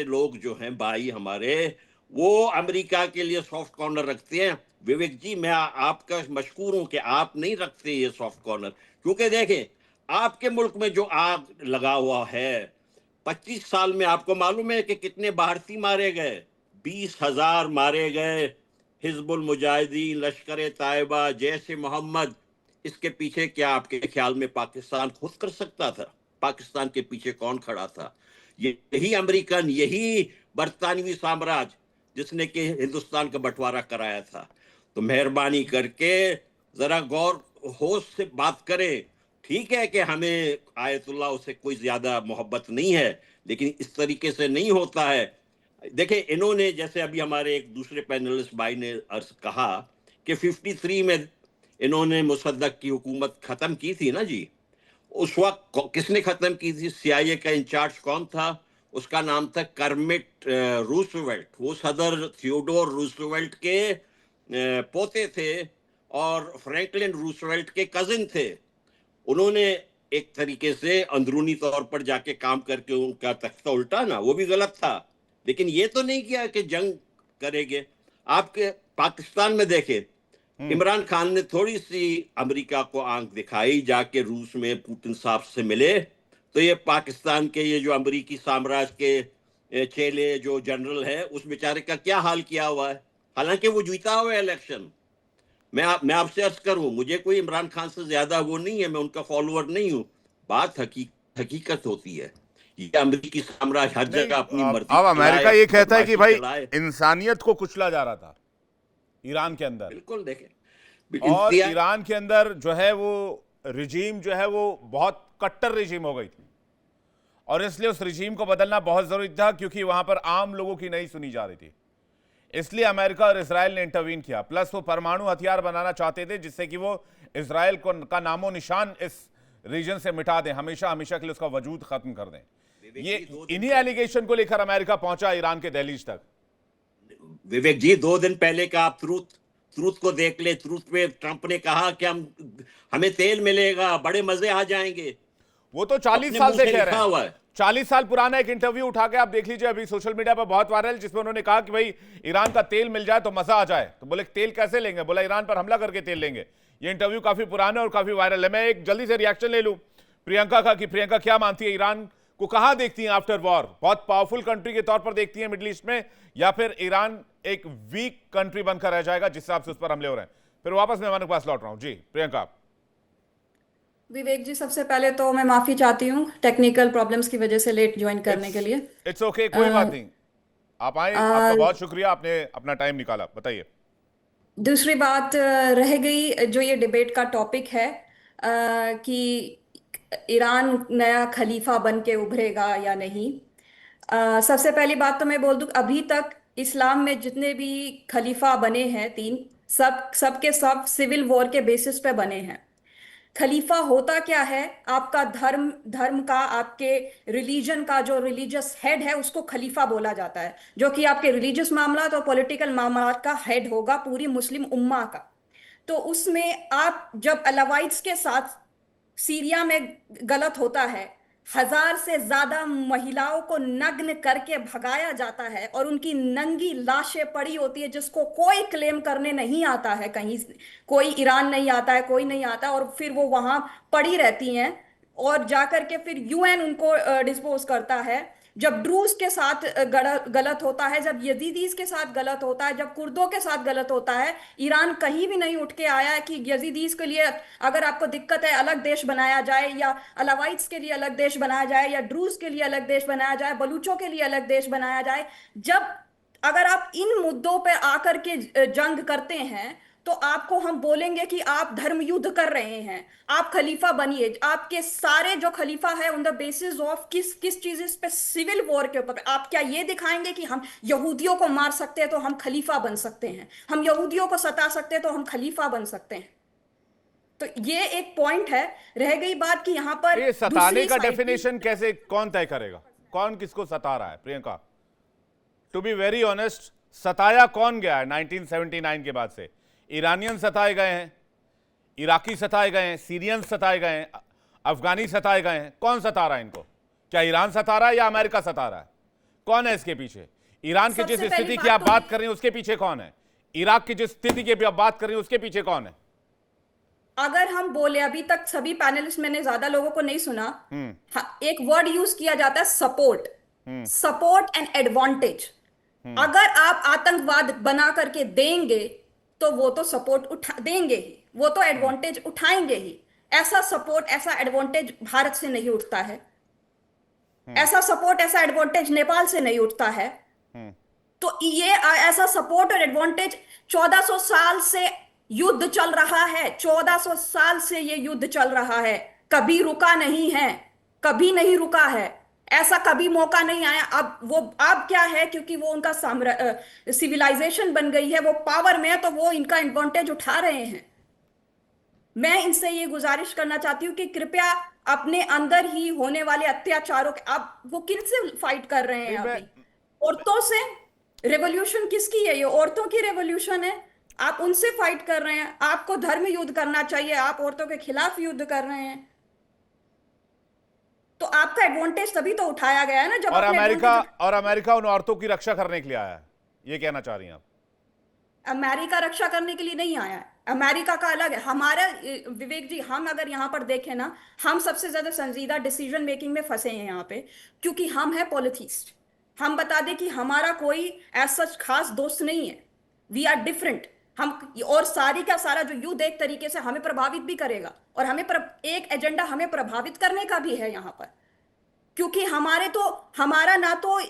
लोग जो हैं भाई हमारे, वो अमेरिका के लिए सॉफ्ट कॉर्नर रखते हैं। विवेक जी, मैं आपका मशकूर हूं कि आप नहीं रखते ये सॉफ्ट कॉर्नर, क्योंकि देखें आपके मुल्क में जो आग लगा हुआ है, 25 साल में आपको मालूम है कि कितने भारतीय मारे गए? 20,000 मारे गए। हिजबुल मुजाहिदीन, लश्कर तायबा, जैश मोहम्मद, इसके पीछे क्या आपके ख्याल में पाकिस्तान खुद कर सकता था? पाकिस्तान के पीछे कौन खड़ा था? यही अमेरिकन, यही बरतानवी साम्राज्य जिसने कि हिंदुस्तान का बंटवारा कराया था। तो मेहरबानी करके जरा गौर होश से बात करें। ठीक है कि हमें आयतुल्लाह से कोई ज्यादा मोहब्बत नहीं है, लेकिन इस तरीके से नहीं होता है। देखिए, इन्होंने जैसे अभी हमारे एक दूसरे पैनलिस्ट भाई ने अर्ज कहा कि 53 में इन्होंने मुसद्दक की हुकूमत खत्म की थी ना जी। उस वक्त किसने खत्म की थी? सीआईए का इंचार्ज कौन था? उसका नाम था कर्मिट रूसवेल्ट। वो सदर थियोडोर रूसवेल्ट के पोते थे और फ्रैंकलिन रूसवेल्ट के कजिन थे। उन्होंने एक तरीके से अंदरूनी तौर पर जाके काम करके उनका तख्ता उल्टा ना, वो भी गलत था। लेकिन ये तो नहीं किया कि जंग करेंगे। आपके पाकिस्तान में देखे, इमरान खान ने थोड़ी सी अमेरिका को आंख दिखाई, जाके रूस में पुतिन साहब से मिले, तो ये पाकिस्तान के ये जो अमेरिकी साम्राज्य के चेले जो जनरल है, उस बेचारे का क्या हाल किया हुआ है। हालांकि वो जीता हुआ है इलेक्शन। मैं आपसे अर्ज करूं, मुझे कोई इमरान खान से ज्यादा वो नहीं है, मैं उनका फॉलोअर नहीं हूं। बात हकीकत होती है। ये अमेरिकी साम्राज्य हर नहीं, जगह अपनी मर्जी अब चलाए, अमेरिका ये अपनी कहता है कि बदमाशी भाई चलाए। इंसानियत को कुचला जा रहा था ईरान के अंदर, बिल्कुल देखें, और इंतजार। ईरान के अंदर जो है वो रिजीम जो है वो बहुत कट्टर रिजीम हो गई थी, और इसलिए उस रिजीम को बदलना बहुत जरूरी था, क्योंकि वहां पर आम लोगों की नहीं सुनी जा रही थी। इसलिए अमेरिका और इसराइल ने इंटरवीन किया। प्लस वो परमाणु हथियार बनाना चाहते थे, जिससे कि वो इसराइल को का नामो निशान इस रीजन से मिटा दें, हमेशा हमेशा के लिए उसका वजूद खत्म कर दें। विवेक ये जी 2 दिन इन्हीं पहले, एलिगेशन को लेकर अमेरिका पहुंचा ईरान के दहलीज तक। विवेक जी 2 दिन पहले का आप ट्रूथ ट्रूथ को देख ले। ट्रूथ में ट्रंप ने कहा कि हमें तेल मिलेगा, बड़े मजे आ जाएंगे। वो तो 40 अपने साल मुंह से से कह रहे लिखा हैं। हुआ है। 40 साल पुराना एक इंटरव्यू उठा के आप देख लीजिए, अभी सोशल मीडिया पर बहुत वायरल, जिसमें उन्होंने कहा कि भाई ईरान का तेल मिल जाए तो मजा आ जाए। तो बोले तेल कैसे लेंगे? बोला ईरान पर हमला करके तेल लेंगे। ये इंटरव्यू काफी पुराना और काफी वायरल है। मैं एक जल्दी से रिएक्शन ले लूं प्रियंका का, कि प्रियंका क्या मानती है, ईरान को कहां देखती हैं आफ्टर वॉर? बहुत पावरफुल कंट्री के तौर पर देखती है मिडिल ईस्ट में, या फिर ईरान एक वीक कंट्री बनकर रह जाएगा जिस हिसाब से उस पर हमले हो रहे हैं? फिर वापस मेहमानों के पास लौट रहा हूं। जी प्रियंका। विवेक जी, सबसे पहले तो मैं माफी चाहती हूँ टेक्निकल प्रॉब्लम्स की वजह से लेट ज्वाइन करने इट्स के लिए। इट्स ओके, कोई बात अ, नहीं। आप आए, आपका अ, बहुत शुक्रिया, आपने अपना टाइम निकाला। बताइए। दूसरी बात रह गई जो ये डिबेट का टॉपिक है, कि ईरान नया खलीफा बन के उभरेगा या नहीं। सबसे पहली बात तो मैं बोल दूं, अभी तक इस्लाम में जितने भी खलीफा बने हैं तीन, सब के सब सिविल वॉर के बेसिस पे बने हैं। खलीफा होता क्या है? आपका धर्म धर्म का, आपके रिलीजन का जो रिलीजियस हेड है उसको खलीफा बोला जाता है, जो कि आपके रिलीजियस मामला और पॉलिटिकल मामला का हेड होगा पूरी मुस्लिम उम्मा का। तो उसमें आप जब अलावाइट्स के साथ सीरिया में गलत होता है, 1,000 से ज्यादा महिलाओं को नग्न करके भगाया जाता है और उनकी नंगी लाशें पड़ी होती है, जिसको कोई क्लेम करने नहीं आता है कहीं। कोई ईरान नहीं आता है, कोई नहीं आता, और फिर वो वहां पड़ी रहती हैं, और जाकर के फिर यूएन उनको डिस्पोज करता है। जब ड्रूज के साथ गलत होता है, जब यजीदीज के साथ गलत होता है, जब कुर्दों के साथ गलत होता है, ईरान कहीं भी नहीं उठ के आया है कि यजीदीज के लिए अगर आपको दिक्कत है अलग देश बनाया जाए, या अलावाइट्स के लिए अलग देश बनाया जाए, या ड्रूज के लिए अलग देश बनाया जाए, बलूचों के लिए अलग देश बनाया जाए। जब अगर आप इन मुद्दों पे आकर के जंग करते हैं, तो आपको हम बोलेंगे कि आप धर्म युद्ध कर रहे हैं। आप खलीफा बनिए। आपके सारे जो खलीफा है ऑन द बेसिस ऑफ किस किस चीज पे? सिविल वॉर के ऊपर। आप क्या ये दिखाएंगे कि हम यहूदियों को मार सकते हैं तो हम खलीफा बन सकते हैं, हम यहूदियों को सता सकते हैं तो हम खलीफा बन सकते हैं? तो ये एक पॉइंट है। रह गई बात कि यहां पर ये सताने दूसरी का साइड की। डेफिनेशन कैसे, कौन तय करेगा कौन किसको सता रहा है? Priyanka, to be very honest, सताया कौन गया है 1979 के बाद से? ईरानियन सताए गए हैं, इराकी सताए गए हैं, सीरियन सताए गए हैं, अफगानी सताए गए हैं। कौन सता रहा है इनको? क्या ईरान सता रहा है या अमेरिका सता रहा है? कौन है इसके पीछे? ईरान की जिस सबसे पहली स्थिति की बात आप तो बात कर रहे हैं उसके पीछे कौन है? इराक की जिस स्थिति की भी आप बात कर रहे हैं उसके पीछे कौन है? अगर हम बोले, अभी तक सभी पैनलिस्ट, मैंने ज्यादा लोगों को नहीं सुना, हम्म। हाँ, एक वर्ड यूज किया जाता है, support. Hmm. Support and advantage. अगर आप आतंकवाद बना करके देंगे तो वो तो सपोर्ट उठा देंगे ही, वो तो एडवांटेज उठाएंगे ही। ऐसा सपोर्ट, ऐसा एडवांटेज भारत से नहीं उठता है। ऐसा सपोर्ट, ऐसा एडवांटेज नेपाल से नहीं उठता है। हम्म। तो ये ऐसा सपोर्ट और एडवांटेज 1400 साल से युद्ध चल रहा है। 1400 साल से ये युद्ध चल रहा है, कभी रुका नहीं है, कभी नहीं रुका है। ऐसा कभी मौका नहीं आया। अब क्या है, क्योंकि वो उनका सिविलाइजेशन बन गई है, वो पावर में है, तो वो इनका एडवांटेज उठा रहे हैं। मैं इनसे ये गुजारिश करना चाहती हूँ कि कृपया अपने अंदर ही होने वाले अत्याचारों के, आप वो किन से फाइट कर रहे हैं नहीं, अभी? औरतों से। रेवोल्यूशन किसकी है? ये औरतों की रेवोल्यूशन है। आप उनसे फाइट कर रहे हैं। आपको धर्म युद्ध करना चाहिए, आप औरतों के खिलाफ युद्ध कर रहे हैं। तो आपका एडवांटेज तभी तो उठाया गया है ना, जब अपने अमेरिका उन औरतों की रक्षा करने के लिए आया है, ये कहना चाह रही हैं आप? अमेरिका रक्षा करने के लिए नहीं आया है। अमेरिका का अलग है। हमारा विवेक जी, हम अगर यहाँ पर देखें ना, हम सबसे ज्यादा संजीदा डिसीजन मेकिंग में फंसे हैं यहाँ पे, क्योंकि हम है पॉलिथिस्ट। हम बता दें कि हमारा कोई एज सच खास दोस्त नहीं है। We are different. हम और सारी का सारा जो युद्ध एक तरीके से हमें प्रभावित भी करेगा, और एक एजेंडा हमें प्रभावित करने का भी है यहाँ पर। क्योंकि हमारा ना तो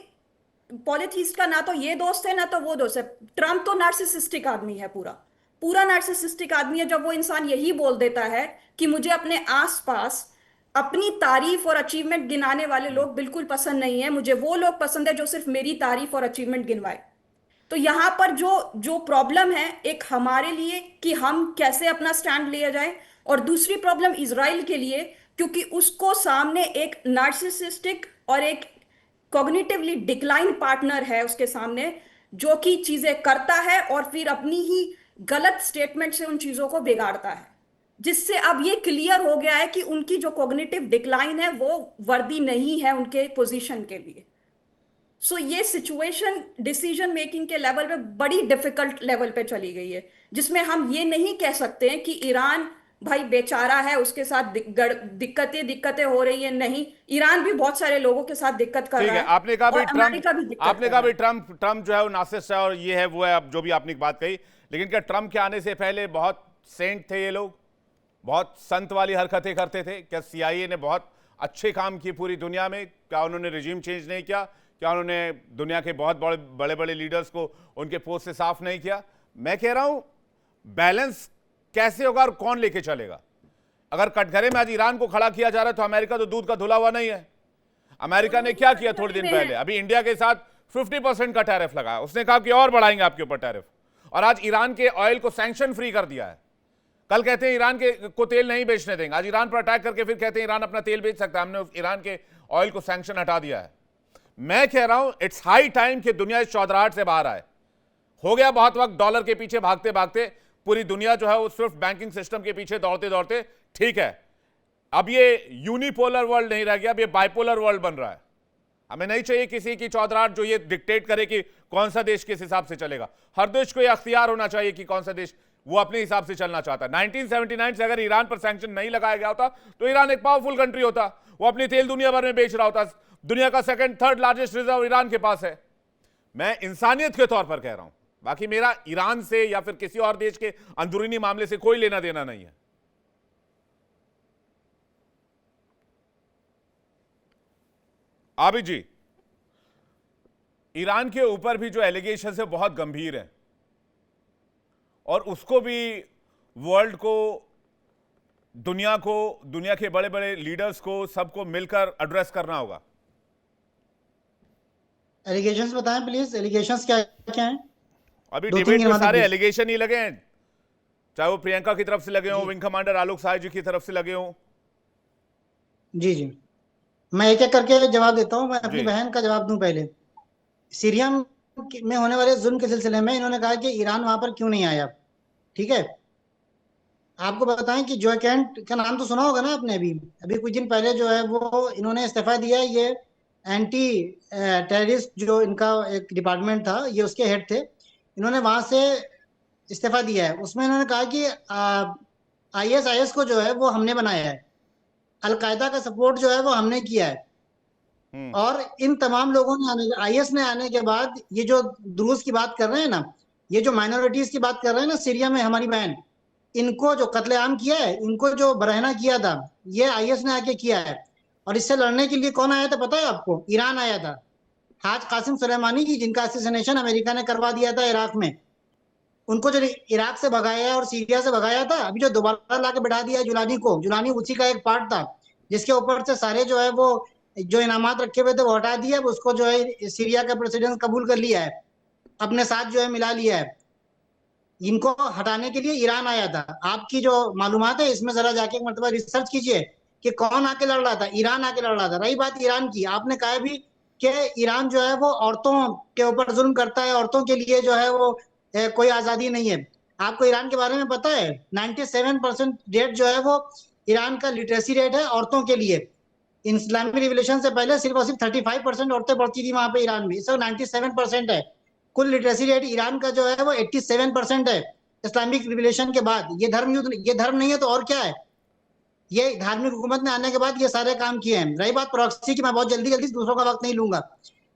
पॉलिथिस्ट का ना तो ये दोस्त है, ना तो वो दोस्त है। ट्रम्प तो नार्सिसिस्टिक आदमी है, पूरा पूरा नार्सिसिस्टिक आदमी है। जब वो इंसान यही बोल देता है कि मुझे अपने आसपास अपनी तारीफ और अचीवमेंट गिनाने वाले लोग बिल्कुल पसंद नहीं है, मुझे वो लोग पसंद है जो सिर्फ मेरी तारीफ और अचीवमेंट गिनवाए। तो यहां पर जो जो प्रॉब्लम है, एक हमारे लिए कि हम कैसे अपना स्टैंड लिया जाए, और दूसरी प्रॉब्लम इजराइल के लिए, क्योंकि उसको सामने एक नार्सिसिस्टिक और एक कॉग्निटिवली डिक्लाइन पार्टनर है उसके सामने, जो कि चीजें करता है और फिर अपनी ही गलत स्टेटमेंट से उन चीजों को बिगाड़ता है, जिससे अब ये क्लियर हो गया है कि उनकी जो कॉग्निटिव डिक्लाइन है वो वर्दी नहीं है उनके पोजीशन के लिए। सो ये सिचुएशन डिसीजन मेकिंग के लेवल पे बड़ी डिफिकल्ट लेवल पे चली गई है, जिसमें हम ये नहीं कह सकते हैं कि ईरान भाई बेचारा है, उसके साथ दिक्कतें हो रही है। नहीं, ईरान भी बहुत सारे लोगों के साथ दिक्कत कर ठीक रहा है। है, आपने कहा और भी अमेरिका भी दिक्कत आपने कर कहा रहा भी है। ट्रम्प जो है वो नासिस्ट है और ये है वो है, अब जो भी आपने बात कही, लेकिन क्या ट्रम्प के आने से पहले बहुत सेंट थे ये लोग? बहुत संत वाली हरकतें करते थे? क्या सीआईए ने बहुत अच्छे काम किए पूरी दुनिया में? क्या उन्होंने रिजीम चेंज नहीं किया? क्या उन्होंने दुनिया के बहुत बड़े बड़े लीडर्स को उनके पोस्ट से साफ नहीं किया? मैं कह रहा हूं बैलेंस कैसे होगा और कौन लेके चलेगा? अगर कटघरे में आज ईरान को खड़ा किया जा रहा है तो अमेरिका तो दूध का धुला हुआ नहीं है। अमेरिका ने क्या किया थोड़े दिन पहले? अभी इंडिया के साथ 50% का टैरिफ लगाया, उसने कहा कि और बढ़ाएंगे आपके ऊपर टैरिफ, और आज ईरान के ऑयल को सैंक्शन फ्री कर दिया है। कल कहते हैं ईरान को तेल नहीं बेचने देंगे, आज ईरान पर अटैक करके फिर कहते हैं ईरान अपना तेल बेच सकता है, हमने ईरान के ऑयल को सैंक्शन हटा दिया है। मैं कह रहा हूं इट्स हाई टाइम कि दुनिया इस चौधराहट से बाहर आए। हो गया बहुत वक्त डॉलर के पीछे भागते भागते, पूरी दुनिया जो है वो सिर्फ बैंकिंग सिस्टम के पीछे दौड़ते दौड़ते, ठीक है, अब ये यूनिपोलर वर्ल्ड नहीं रह गया, अब ये बाइपोलर वर्ल्ड बन रहा है। हमें नहीं चाहिए किसी की चौधराहट जो ये डिक्टेट करे कि कौन सा देश किस हिसाब से चलेगा। हर देश को ये अख्तियार होना चाहिए कि कौन सा देश वो अपने हिसाब से चलना चाहता है। 1979 से अगर ईरान पर सैंक्शन नहीं लगाया गया होता तो ईरान एक पावरफुल कंट्री होता, वो अपनी तेल दुनिया भर में बेच रहा होता। दुनिया का second third largest reserve Iran के पास है। मैं इंसानियत के तौर पर कह रहा हूं, बाकी मेरा ईरान से या फिर किसी और देश के अंदरूनी मामले से कोई लेना देना नहीं है। आबिद जी, ईरान के ऊपर भी जो एलिगेशन है बहुत गंभीर है, और उसको भी वर्ल्ड को, दुनिया के बड़े बड़े लीडर्स को, सबको मिलकर एड्रेस करना होगा। एलिगेशंस बताएं प्लीज, एलिगेशंस क्या क्या हैं? अभी दो तीन डिबेट में गिनवा सारे दीजिए। एलिगेशन ही लगे हैं, चाहे वो प्रियंका की तरफ से लगे हों, विंग कमांडर आलोक साय जी की तरफ से लगे हों। जी जी, मैं एक एक करके जवाब देता हूँ। मैं अपनी जी। बहन का जवाब दूं पहले। सीरिया में होने वाले जुल्म के सिलसिले में इन्होंने कहा कि ईरान वहां पर क्यों नहीं आया। ठीक है, आपको बताएं कि जो कैंट का नाम तो सुना होगा ना आपने। अभी अभी कुछ दिन पहले जो है वो इन्होंने इस्तीफा दिया है। ये एंटी टेररिस्ट जो इनका एक डिपार्टमेंट था, ये उसके हेड थे, इन्होंने वहां से इस्तीफा दिया है। उसमें इन्होंने कहा कि आईएसआईएस को जो है वो हमने बनाया है, अलकायदा का सपोर्ट जो है वो हमने किया है। और इन तमाम लोगों ने आईएस ने आने के बाद ये जो दुरूस की बात कर रहे हैं ना, ये जो माइनॉरिटीज की बात कर रहे हैं ना, सीरिया में हमारी बहन, इनको जो कत्लेआम किया है, इनको जो बरहना किया था, ये आईएस ने आके किया है। और इससे लड़ने के लिए कौन आया था पता है आपको? ईरान आया था। हाज कासिम सुलेमानी की, जिनका असैसिनेशन अमेरिका ने करवा दिया था इराक में, उनको जो इराक से भगाया और सीरिया से भगाया था, अभी जो दोबारा लाके बैठा दिया जुलानी को, जुलानी उसी का एक पार्ट था, जिसके ऊपर से सारे जो है वो जो इनामात रखे हुए थे वो हटा दिया, उसको जो है सीरिया का प्रेसिडेंट कबूल कर लिया है, अपने साथ जो है मिला लिया है। इनको हटाने के लिए ईरान आया था। आपकी जो मालूमात है इसमें जरा जाके एक मरतबा रिसर्च कीजिए कि कौन आके लड़ रहा था। ईरान आके लड़ रहा था। रही बात ईरान की, आपने कहा भी कि ईरान जो है वो औरतों के ऊपर जुल्म करता है, औरतों के लिए जो है वो कोई आजादी नहीं है। आपको ईरान के बारे में पता है 97% रेट जो है वो ईरान का लिटरेसी रेट है औरतों के लिए। इस्लामिक रिवोल्यूशन से पहले सिर्फ और सिर्फ 35% औरतें पढ़ती थी वहां पे ईरान में, इस वक्त 97% है। कुल लिटरेसी रेट ईरान का जो है वो 87% है इस्लामिक रिवोल्यूशन के बाद। ये धर्म युद्ध, ये धर्म नहीं है तो और क्या है? ये धार्मिक हुकूमत ने आने के बाद ये सारे काम किए हैं। रही बात प्रॉक्सी की, मैं बहुत जल्दी जल्दी दूसरों का वक्त नहीं लूंगा।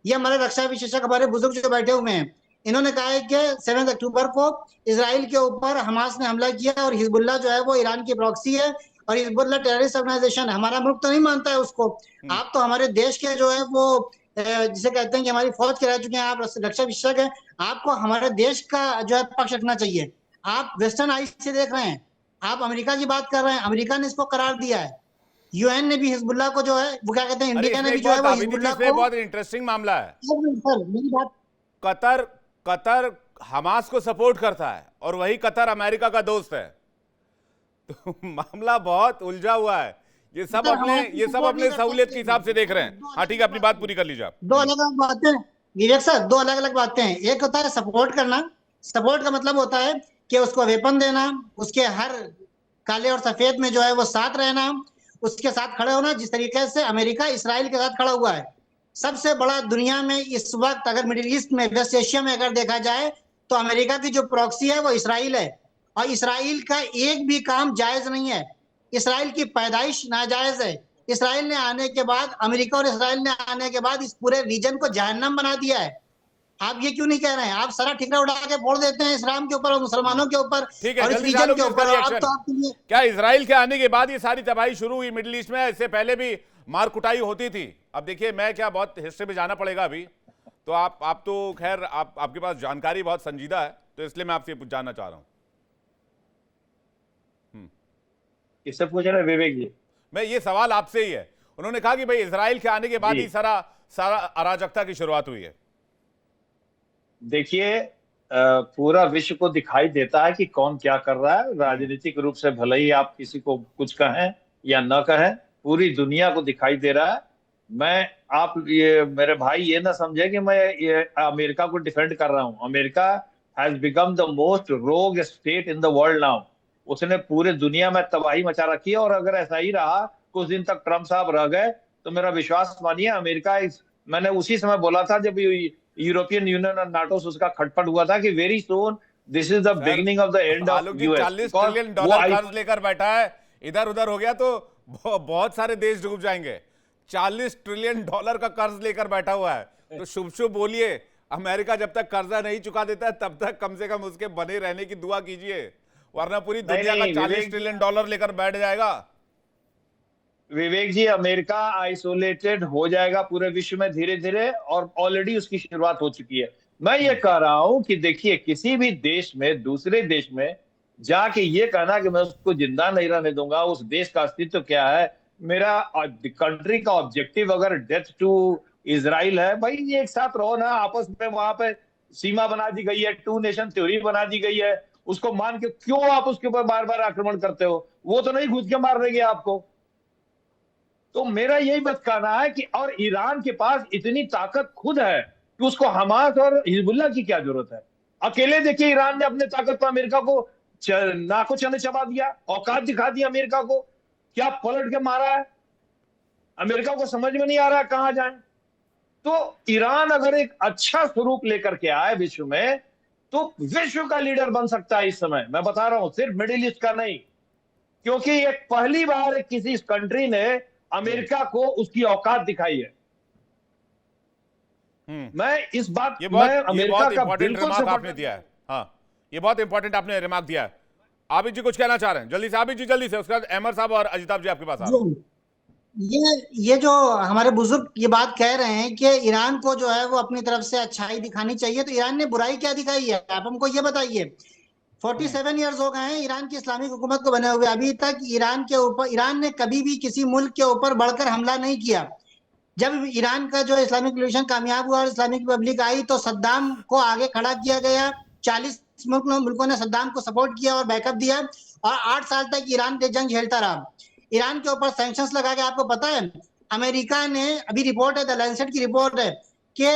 ये हमारे रक्षा विशेषज्ञ, हमारे बुजुर्ग जो बैठे हुए हैं, इन्होंने कहा है कि 7 अक्टूबर को इसराइल के ऊपर हमास ने हमला किया और हिजबुल्लाह जो है वो ईरान की प्रॉक्सी है और हिजबुल्लाह टेररिस्ट ऑर्गेनाइजेशन है। हमारा मुल्क तो नहीं मानता है उसको। आप तो हमारे देश के जो है वो जिसे कहते हैं कि हमारी फौज के रह चुके हैं, आप रक्षा विशेषज्ञ हैं, आपको हमारे देश का जो है पक्ष रखना चाहिए। आप वेस्टर्न आइज से देख रहे हैं, आप अमेरिका की बात कर रहे हैं, अमेरिका ने इसको करार दिया है। यूएन ने भी हिजबुल्लाह को जो है वो क्या कहते हैं, इंडिया ने भी जो है वो हिजबुल्लाह को। बहुत इंटरेस्टिंग मामला है। सर मेरी बात, कतर हमास को सपोर्ट करता है और वही कतर अमेरिका का दोस्त है, तो मामला बहुत उलझा हुआ है। ये सब अपने सहूलियत के हिसाब से देख रहे हैं। हाँ ठीक है, अपनी बात पूरी कर लीजिए आप। दो अलग अलग बातें विवेक सर, दो अलग अलग बातें हैं। एक होता है सपोर्ट करना, सपोर्ट का मतलब होता है कि उसको वेपन देना, उसके हर काले और सफेद में जो है वो साथ रहना, उसके साथ खड़े होना, जिस तरीके से अमेरिका इसराइल के साथ खड़ा हुआ है। सबसे बड़ा दुनिया में इस वक्त अगर मिडिल ईस्ट में, वेस्ट एशिया में अगर देखा जाए तो अमेरिका की जो प्रॉक्सी है वो इसराइल है। और इसराइल का एक भी काम जायज नहीं है, इसराइल की पैदाइश नाजायज है। इसराइल ने आने के बाद, अमेरिका और इसराइल ने आने के बाद इस पूरे रीजन को जहन्नम बना दिया है। आप ये क्यों नहीं कह रहे हैं? आप सारा ठिकरा उड़ा के फोड़ देते हैं इस्लाम के ऊपर और मुसलमानों के ऊपर और इस रीजन के ऊपर। क्या इसराइल के आने के बाद ये सारी तबाही शुरू हुई मिडिल ईस्ट में? इससे पहले भी मार कुटाई होती थी। अब देखिए, मैं क्या, बहुत हिस्ट्री में जाना पड़ेगा अभी, तो आप तो खैर आपके पास जानकारी बहुत संजीदा है, तो इसलिए मैं आपसे जानना चाह रहा हूं। किससे पूछ रहे हैं विवेक जी? मैं, ये सवाल आपसे ही है। उन्होंने कहा कि भाई इसराइल के आने के बाद ही सारा अराजकता की शुरुआत हुई है। देखिए, पूरा विश्व को दिखाई देता है कि कौन क्या कर रहा है। राजनीतिक रूप से भले ही आप किसी को कुछ कहें या न कहें, पूरी दुनिया को दिखाई दे रहा है। आप ये मेरे भाई ये ना समझे कि मैं ये अमेरिका को डिफेंड कर रहा हूं। America has become the most rogue state in the world now. उसने पूरे दुनिया में तबाही मचा रखी है, और अगर ऐसा ही रहा, कुछ दिन तक ट्रम्प साहब रह गए, तो मेरा विश्वास मानिए अमेरिका मैंने उसी समय बोला था जब यूरोपियन यूनियन और नाटो से उसका खटपट हुआ था कि very soon this is the beginning of the end of US. 40 trillion dollar कर्ज लेकर बैठा है, इधर उधर हो गया तो बहुत सारे देश डूब जाएंगे। 40 ट्रिलियन डॉलर का कर्ज लेकर बैठा हुआ है, तो शुभ शुभ बोलिए। अमेरिका जब तक कर्जा नहीं चुका देता है तब तक कम से कम उसके बने रहने की दुआ कीजिए, वरना पूरी दुनिया का 40 ट्रिलियन डॉलर लेकर बैठ जाएगा। विवेक जी, अमेरिका आइसोलेटेड हो जाएगा पूरे विश्व में धीरे धीरे, और ऑलरेडी उसकी शुरुआत हो चुकी है। मैं ये कह रहा हूं कि देखिए, किसी भी देश में, दूसरे देश में जाके ये कहना कि मैं उसको जिंदा नहीं रहने दूंगा, उस देश का अस्तित्व क्या है, मेरा कंट्री का ऑब्जेक्टिव अगर डेथ टू इजराइल है, भाई ये एक साथ रहो ना आपस में। वहां पे सीमा बना दी गई है, 2 नेशन थ्योरी बना दी गई है, उसको मान के क्यों आप उसके ऊपर बार बार आक्रमण करते हो? वो तो नहीं घुस के मार देंगे आपको। तो मेरा यही बस कहना है कि, और ईरान के पास इतनी ताकत खुद है कि उसको हमास और हिजबुल्लाह की क्या जरूरत है? अकेले देखिए, ईरान ने अपने ताकत पर अमेरिका को नाको चने चबा दिया, औकात दिखा दी अमेरिका को, क्या पलट के मारा है। अमेरिका को समझ में नहीं आ रहा है कहां जाए। तो ईरान अगर एक अच्छा स्वरूप लेकर के आए विश्व में, तो विश्व का लीडर बन सकता है इस समय। मैं बता रहा हूं, सिर्फ मिडिल ईस्ट का नहीं, क्योंकि ये पहली बार किसी कंट्री ने अमेरिका को उसकी औकात दिखाई है। मैं इस बात ये मैं बहुत अमेरिका का इंपॉर्टेंट बिल्कुल रिमार्क सपोर्ट आपने दिया है। हाँ, ये बहुत इंपॉर्टेंट आपने रिमार्क दिया है। आबिद जी कुछ कहना चाह रहे हैं? जल्दी से आबिद जी, जल्दी से, उसके बाद अहमद साहब और अजिताब जी आपके पास आ रहे हैं। ये जो हमारे बुजुर्ग ये बात कह रहे हैं कि ईरान को जो है वो अपनी तरफ से अच्छाई दिखानी चाहिए, तो ईरान ने बुराई क्या दिखाई है? आप हमको ये बताइए। 47 ईयर्स हो गए हैं ईरान की इस्लामिक हुकूमत को बने हुए, अभी तक ईरान ने कभी भी किसी मुल्क के ऊपर बढ़कर हमला नहीं किया। जब ईरान का जो इस्लामिक रिवॉल्यूशन कामयाब हुआ और इस्लामिक रिपब्लिक आई, तो सद्दाम को आगे खड़ा किया गया। 40 मुल्कों ने सद्दाम को सपोर्ट किया और बैकअप दिया, और 8 साल तक ईरान ने जंग झेलता रहा। ईरान के ऊपर सैंक्शंस लगा के, आपको पता है अमेरिका ने, अभी रिपोर्ट है, द लैंसेट की रिपोर्ट है कि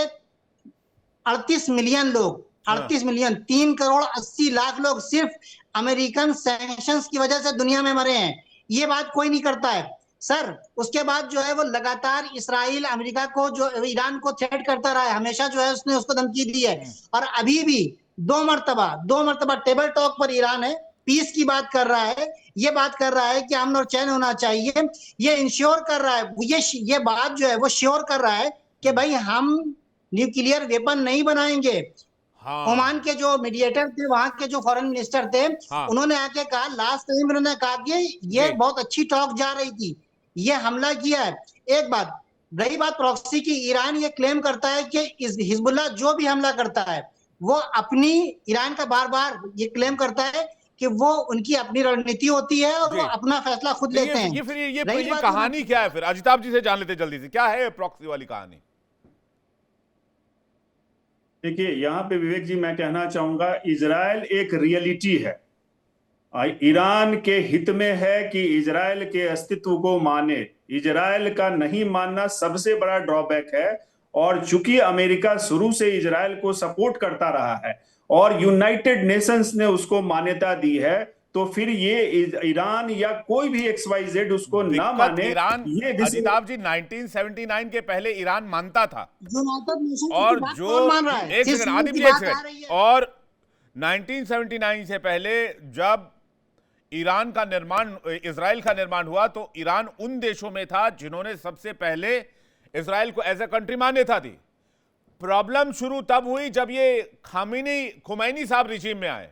38 मिलियन लोग, 38 मिलियन, 3 करोड़ 80 लाख लोग सिर्फ अमेरिकन सैंक्शंस की वजह से दुनिया में मरे हैं। ये बात कोई नहीं करता है सर। उसके बाद जो है वो लगातार इसराइल अमेरिका को, जो ईरान को थ्रेट करता रहा है, हमेशा जो है उसने उसको धमकी दी है। और अभी भी दो मर्तबा टेबल टॉक पर ईरान है, पीस की बात कर रहा है, ये बात कर रहा है कि अमन और चैन होना चाहिए। ये इंश्योर कर रहा है, ये बात जो है वो श्योर कर रहा है कि भाई हम न्यूक्लियर वेपन नहीं बनाएंगे। हाँ, ओमान के जो मीडिएटर थे, वहां के जो फॉरेन मिनिस्टर थे, हाँ, उन्होंने आके कहा, लास्ट टाइम उन्होंने कहा कि ये बहुत अच्छी टॉक जा रही थी, ये हमला किया है। एक बात रही बात प्रॉक्सी की, ईरान ये क्लेम करता है कि हिजबुल्लाह जो भी हमला करता है वो अपनी, ईरान का बार बार ये क्लेम करता है कि वो उनकी अपनी रणनीति होती है और वो अपना फैसला खुद लेते हैं। ये कहानी क्या है फिर? अजिताब जी से जान लेते जल्दी से, क्या है प्रॉक्सी वाली कहानी? देखिए, यहाँ पे विवेक जी मैं कहना चाहूंगा, इजराइल एक रियलिटी है। ईरान के हित में है कि इजराइल के अस्तित्व को माने। इजराइल का नहीं मानना सबसे बड़ा ड्रॉबैक है, और चूंकि अमेरिका शुरू से इजराइल को सपोर्ट करता रहा है और यूनाइटेड नेशंस ने उसको मान्यता दी है, तो फिर ये ईरान या कोई भी XYZ उसको ना माने। ईरान, ये अजिताब जी, 1979 के पहले ईरान मानता था, यूनाइटेड नेशन और की बात जो कौन मान रहा है? एक जिस सेकंड मुल्क आदित्य, की एक बात आ सेकंड, रही है। और 1979 से पहले जब ईरान का निर्माण, इजराइल का निर्माण हुआ, तो ईरान उन देशों में था जिन्होंने सबसे पहले इजराइल को एज ए कंट्री मान्यता दी। प्रॉब्लम शुरू तब हुई जब ये खुमैनी साहब रिजीम में आए,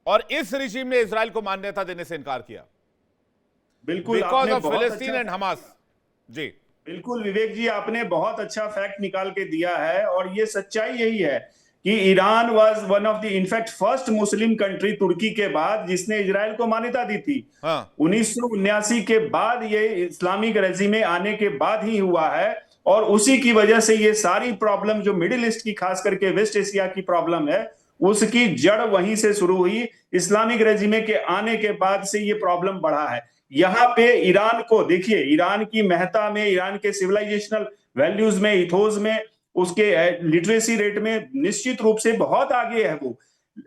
और इस रिजीम ने इजराइल को मान्यता देने से इनकार किया, बिल्कुल, बिकॉज आपने ऑफ बहुत फिलिस्तीन अच्छा एंड हमास। जी बिल्कुल विवेक जी, आपने बहुत अच्छा फैक्ट निकाल के दिया है, और ये सच्चाई यही है कि Iran was one of the in fact first Muslim country तुर्की के बाद जिसने इजराइल को मान्यता दी थी। हाँ, 1979 के बाद ये इस्लामिक रेजिम आने के बाद ही हुआ है, और उसी की वजह से ये सारी प्रॉब्लम जो मिडिल ईस्ट की, खास करके वेस्ट एशिया की प्रॉब्लम है, उसकी जड़ वहीं से शुरू हुई। इस्लामिक रेजिमे के आने के बाद से ये प्रॉब्लम बढ़ा है। यहाँ पे ईरान को देखिए, ईरान की महत्ता में, ईरान के सिविलाइजेशनल वैल्यूज में, इथोस में, उसके लिटरेसी रेट में निश्चित रूप से बहुत आगे है वो।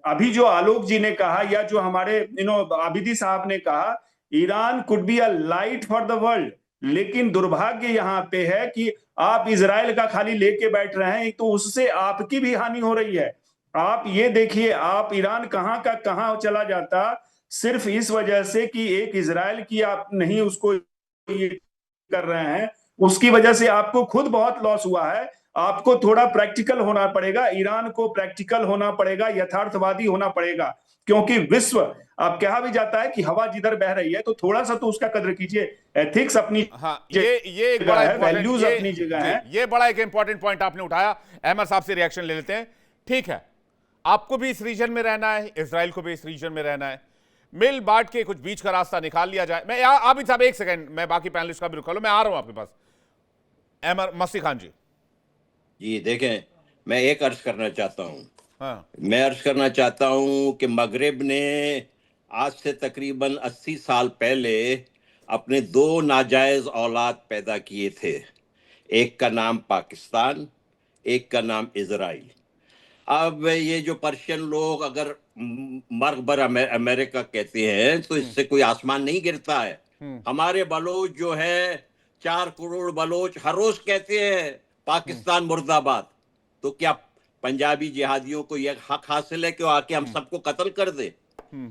अभी जो आलोक जी ने कहा, या जो हमारे आबिदी साहब ने कहा, Iran could be a light for the world, लेकिन दुर्भाग्य यहाँ पे है कि आप इजराइल का खाली लेके बैठ रहे हैं, तो उससे आपकी भी हानि हो रही है। आप ये देखिए, आप ईरान कहाँ का कहाँ चला जाता, सिर्फ इस वजह से कि एक इजराइल की आप नहीं उसको ये कर रहे हैं, उसकी वजह से आपको खुद बहुत लॉस हुआ है। आपको थोड़ा प्रैक्टिकल होना पड़ेगा, ईरान को प्रैक्टिकल होना पड़ेगा, यथार्थवादी होना पड़ेगा, क्योंकि विश्व, अब कहा भी जाता है कि हवा जिधर बह रही है, तो थोड़ा सा तो उसका कद्र कीजिए। एथिक्स अपनी, हाँ, ये एक बड़ा वैल्यूज अपनी जगह है। ये बड़ा एक इंपॉर्टेंट पॉइंट आपने उठाया। अहमद साहब से रिएक्शन ले लेते हैं। ठीक है, आपको भी इस रीजन में रहना है, इजराइल को भी इस रीजन में रहना है, मिल बांट के कुछ बीच का रास्ता निकाल लिया जाए। मैं आप साहब एक सेकंड, मैं बाकी पैनलिस्ट का भी रुका लो, मैं आ रहा हूं आपके पास। अहमद मस्ती खान जी। जी देखें, मैं एक अर्ज करना चाहता हूँ। हाँ, मैं अर्ज करना चाहता हूँ कि मगरिब ने आज से तकरीबन 80 साल पहले अपने 2 नाजायज औलाद पैदा किए थे। एक का नाम पाकिस्तान, एक का नाम इजराइल। अब ये जो पर्शियन लोग अगर मरबर अमेरिका कहते हैं, तो इससे कोई आसमान नहीं गिरता है। हमारे बलोच जो है, 4 करोड़ बलोच हर रोज कहते हैं पाकिस्तान मुर्दाबाद। तो क्या पंजाबी जिहादियों को यह हक हासिल है कि वो आके हम सबको कत्ल कर दे?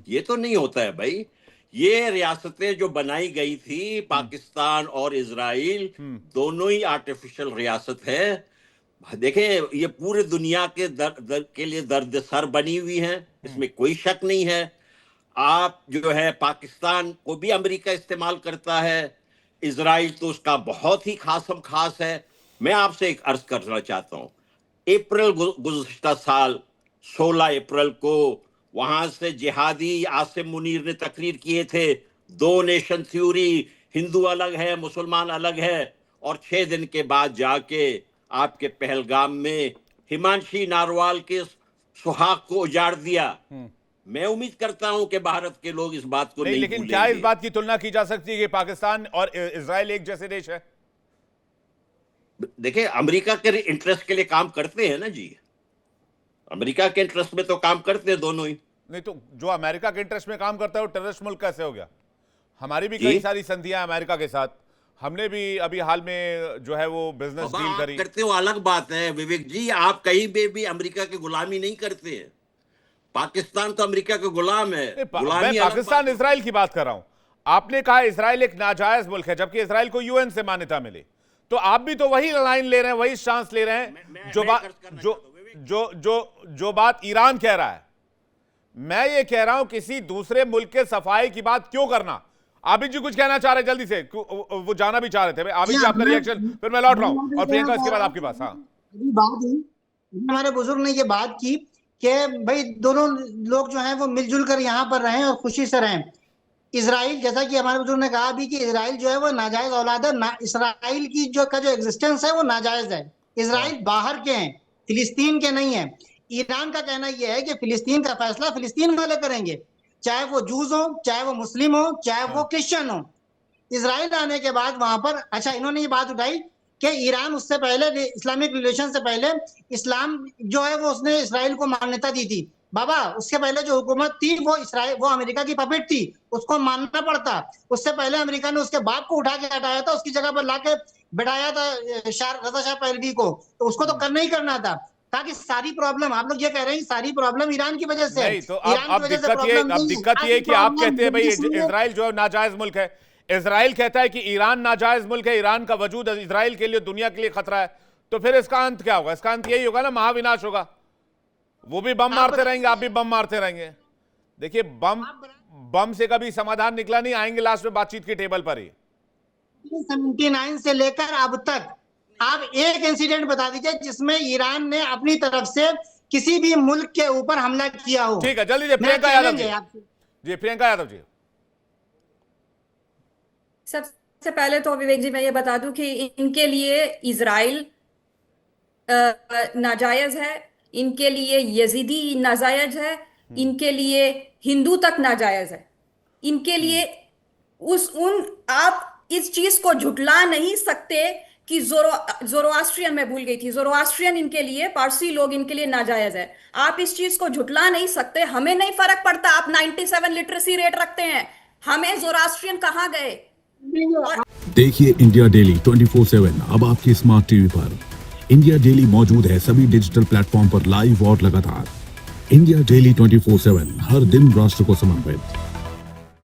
ये तो नहीं होता है भाई। ये रियासतें जो बनाई गई थी, पाकिस्तान और इजराइल दोनों ही आर्टिफिशियल रियासत है। देखें, ये पूरे दुनिया के के लिए दर्द सर बनी हुई है, इसमें कोई शक नहीं है। आप जो है पाकिस्तान को भी अमेरिका इस्तेमाल करता है, इजराइल तो उसका बहुत ही खासम खास है। मैं आपसे एक अर्ज करना चाहता हूं, अप्रैल गुज़श्ता साल 16 अप्रैल को वहां से जिहादी आसिम मुनीर ने तकरीर किए थे, 2 नेशन थ्योरी, हिंदू अलग है मुसलमान अलग है, और 6 दिन के बाद जाके आपके पहलगाम में हिमांशी नारवाल के सुहाग को उजाड़ दिया। मैं उम्मीद करता हूं कि भारत के लोग इस बात को नहीं लेकिन भूलेंगे। क्या इस बात की तुलना की जा सकती है कि पाकिस्तान और इजराइल एक जैसे देश है? देखिए, अमेरिका के इंटरेस्ट के लिए काम करते हैं ना जी, अमेरिका के इंटरेस्ट में तो काम करते हैं दोनों ही। नहीं तो जो अमेरिका के इंटरेस्ट में काम करता है वो टेररिस्ट मुल्क कैसे हो गया? हमारी भी कई सारी संधियां अमेरिका के साथ, हमने भी अभी हाल में जो है वो बिजनेस डील करी। करते हो अलग बात है विवेक जी, आप कहीं पे भी अमेरिका की गुलामी नहीं करते हैं। पाकिस्तान तो अमेरिका के गुलाम है। मैं पाकिस्तान इजराइल की बात कर रहा हूं। आपने कहा इजराइल एक नाजायज मुल्क है, जबकि इजराइल को यूएन से मान्यता मिली। तो आप भी तो वही लाइन ले रहे हैं, वही चांस ले रहे हैं जो बात ईरान कह रहा है। मैं ये कह रहा हूं किसी दूसरे मुल्क के सफाई की बात क्यों करना। आबिद जी कुछ कहना चाह रहे जल्दी से, वो जाना भी चाह रहे थे। आबिद जी आपका रिएक्शन, फिर मैं लौट रहा हूं और प्रियंका इसके बाद आपके पास। हाँ, हमारे बुजुर्ग ने ये बात की कि भाई दोनों लोग जो हैं वो मिलजुल कर यहाँ पर रहें और खुशी से रहें। इजराइल, जैसा कि हमारे बुजुर्ग ने कहा भी कि इजराइल जो है वो नाजायज औलाद है। इजराइल की जो एग्जिस्टेंस है वो नाजायज है। इजराइल बाहर के हैं, फिलिस्तीन के नहीं है। ईरान का कहना यह है कि फिलिस्तीन का फैसला फिलिस्तीन वाले करेंगे, चाहे वो जूस हो, चाहे वो मुस्लिम हो, चाहे वो क्रिश्चियन हो। इजराइल आने के बाद वहां पर अच्छा इन्होंने ये बात उठाई कि ईरान उससे पहले, इस्लामिक रिलेशन से पहले, इस्लाम जो है वो उसने इजराइल को मान्यता दी थी। बाबा, उसके पहले जो हुकूमत थी वो अमेरिका की पपेट थी, उसको मानना पड़ता। उससे पहले अमेरिका ने उसके बाप को उठा के हटाया था, उसकी जगह पर लाके बैठाया था रजा शाह पहलवी को, तो उसको तो करना ही करना था। ताकि सारी प्रॉब्लम, आप लोग ये कह रहे हैं सारी प्रॉब्लम ईरान की वजह से है। तो अब दिक्कत ये कि आप कहते हैं भाई इजराइल जो है नाजायज मुल्क है। इजराइल कहता है कि ईरान नाजायज मुल्क है, ईरान का वजूद इजराइल के लिए दुनिया के लिए खतरा है। तो फिर इसका अंत क्या होगा? इसका अंत यही होगा ना, महाविनाश होगा। वो भी बम मारते रहेंगे, आप भी बम मारते रहेंगे। देखिए, बम से कभी समाधान निकला नहीं, आएंगे लास्ट में बातचीत की टेबल पर ही। 79 से लेकर अब तक आप एक इंसिडेंट बता दीजिए जिसमें ईरान ने अपनी तरफ से किसी भी मुल्क के ऊपर हमला किया हो। ठीक है, जल्दी से प्रियंका यादव जी। प्रियंका यादव जी, सबसे पहले तो विवेक जी मैं ये बता दूं कि इनके लिए इजराइल नाजायज है, इनके लिए यजीदी नाजायज है, इनके लिए हिंदू तक नाजायज है। इनके लिए आप इस चीज को झुटला नहीं सकते कि जोरोआस्ट्रियन, मैं भूल गई थी, जोरोआस्ट्रियन इनके लिए, पारसी लोग इनके लिए नाजायज है। आप इस चीज को झुटला नहीं सकते। हमें नहीं फर्क पड़ता आप 97 लिटरेसी रेट रखते हैं, हमें जोरोआस्ट्रियन कहां गए। देखिए इंडिया डेली 24/7 अब आपकी स्मार्ट टीवी पर। इंडिया डेली मौजूद है सभी डिजिटल प्लेटफॉर्म पर लाइव और लगातार। इंडिया डेली 24/7 हर दिन राष्ट्र को समर्पित।